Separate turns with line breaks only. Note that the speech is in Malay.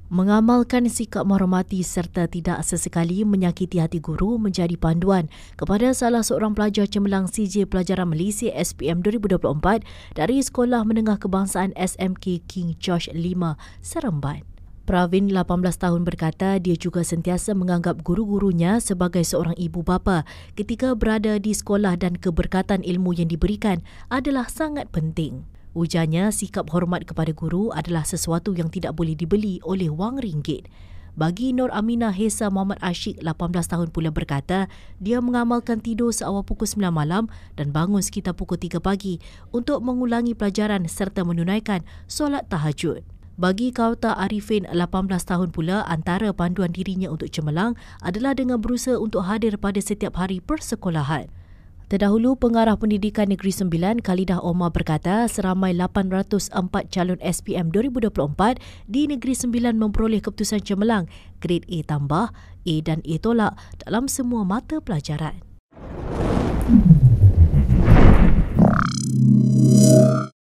Mengamalkan sikap menghormati serta tidak sesekali menyakiti hati guru menjadi panduan kepada salah seorang pelajar cemerlang CJ Pelajaran Malaysia SPM 2024 dari Sekolah Menengah Kebangsaan SMK King George V, Seremban. Pravin, 18 tahun berkata dia juga sentiasa menganggap guru-gurunya sebagai seorang ibu bapa ketika berada di sekolah dan keberkatan ilmu yang diberikan adalah sangat penting. Ujarnya, sikap hormat kepada guru adalah sesuatu yang tidak boleh dibeli oleh wang ringgit. Bagi Nur Aminah Hesa Muhammad Ashik, 18 tahun pula berkata, dia mengamalkan tidur seawal pukul 9 malam dan bangun sekitar pukul 3 pagi untuk mengulangi pelajaran serta menunaikan solat tahajud. Bagi Kauta Arifin, 18 tahun pula, antara panduan dirinya untuk cemerlang adalah dengan berusaha untuk hadir pada setiap hari persekolahan. Terdahulu, Pengarah Pendidikan Negeri Sembilan, Khalidah Omar berkata seramai 804 calon SPM 2024 di Negeri Sembilan memperoleh keputusan cemerlang grade A tambah, A dan A tolak dalam semua mata pelajaran.